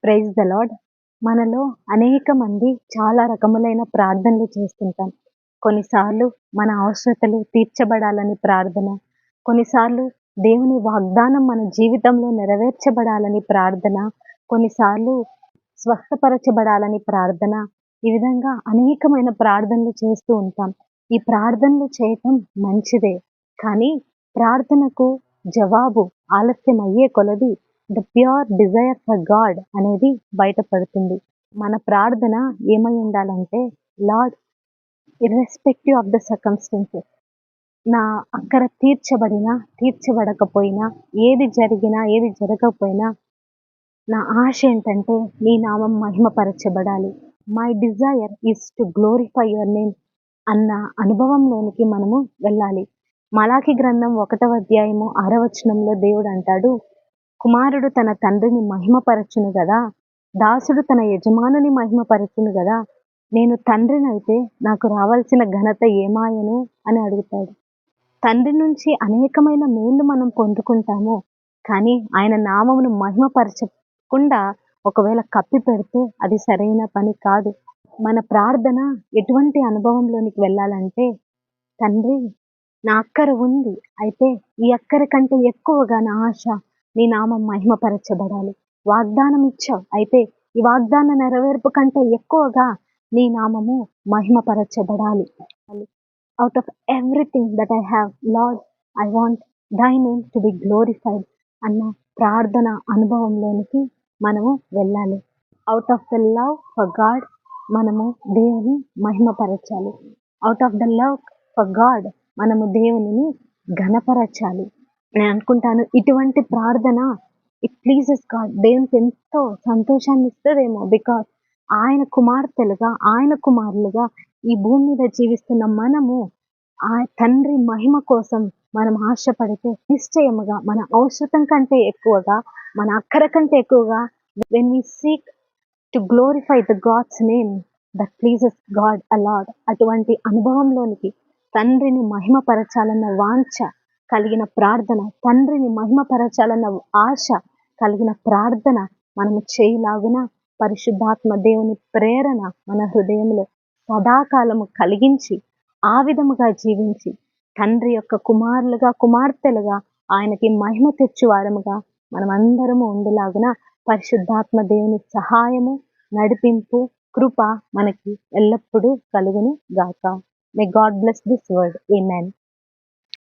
Praise the lord. మనలో అనేక మంది చాలా రకములైన ప్రార్థనలు చేస్తుంటాం. కొన్నిసార్లు మన అవసరతలు తీర్చబడాలని ప్రార్థన, కొన్నిసార్లు దేవుని వాగ్దానం మన జీవితంలో నెరవేర్చబడాలని ప్రార్థన, కొన్నిసార్లు స్వస్థపరచబడాలని ప్రార్థన. ఈ విధంగా అనేకమైన ప్రార్థనలు చేస్తూ ఉంటాం. ఈ ప్రార్థనలు చేయటం మంచిదే. కానీ ప్రార్థనకు జవాబు ఆలస్యం అయ్యే కొలది the pure desire for God అనేది బయటపడుతుంది. మన ప్రార్థన ఏమై ఉండాలంటే, lord, irrespective of the circumstances, నా అక్కర తీర్చబడినా తీర్చబడకపోయినా, ఏది జరిగినా ఏది జరగకపోయినా, నా ఆశ ఏంటంటే నీ నామం మహిమపరచబడాలి. My desire is to glorify your name అన్న అనుభవంలోనికి మనము వెళ్ళాలి. మలాకి గ్రంథం 1వ అధ్యాయము 6వ వచనంలో దేవుడు అంటాడు, కుమారుడు తన తండ్రిని మహిమపరచును గదా, దాసుడు తన యజమానుని మహిమపరచును గదా, నేను తండ్రినైతే నాకు రావాల్సిన ఘనత ఏమాయను అని అడుగుతాడు. తండ్రి నుంచి అనేకమైన మేళ్ళు మనం పొందుకుంటాము. కానీ ఆయన నామమును మహిమపరచకుండా ఒకవేళ కప్పి పెడితే అది సరైన పని కాదు. మన ప్రార్థన ఎటువంటి అనుభవంలోనికి వెళ్ళాలంటే, తండ్రి, నా అక్కర ఉంది, అయితే ఈ అక్కర కంటే ఎక్కువగా నా ఆశ నీ నామం మహిమపరచబడాలి. వాగ్దానం ఇచ్చావు, అయితే ఈ వాగ్దాన నెరవేర్పు కంటే ఎక్కువగా నీ నామము మహిమపరచబడాలి. Out of everything that I have, Lord, I want thy name to be glorified అన్న ప్రార్థన అనుభవంలోనికి మనము వెళ్ళాలి. Out of the love for God మనము దేవుని మహిమపరచాలి. Out of the love for God మనము దేవునిని ఘనపరచాలి. నేను అనుకుంటాను, ఇటువంటి ప్రార్థన ఇట్ ప్లీజెస్ గాడ్. దేవునికి ఎంతో సంతోషాన్ని ఇస్తుందేమో. బికాస్ ఆయన కుమార్తెలుగా, ఆయన కుమారులుగా ఈ భూమి మీద జీవిస్తున్న మనము ఆ తండ్రి మహిమ కోసం మనం ఆశపడితే నిశ్చయముగా మన అవసరం కంటే ఎక్కువగా, మన అక్కర కంటే ఎక్కువగా, when we seek to glorify the God's name that pleases God a lot, అటువంటి అనుభవంలోనికి తండ్రిని మహిమపరచాలన్న వాంఛ కలిగిన ప్రార్థన, తండ్రిని మహిమపరచాలన్న ఆశ కలిగిన ప్రార్థన మనము చేయలాగున పరిశుద్ధాత్మ దేవుని ప్రేరణ మన హృదయంలో సదాకాలము కలిగించి, ఆ విధముగా జీవించి, తండ్రి యొక్క కుమారులుగా, కుమార్తెలుగా ఆయనకి మహిమ తెచ్చువారముగా మనమందరము ఉండులాగున పరిశుద్ధాత్మ దేవుని సహాయము, నడిపింపు, కృప మనకి ఎల్లప్పుడూ కలుగును గాక. May God bless this word. Amen.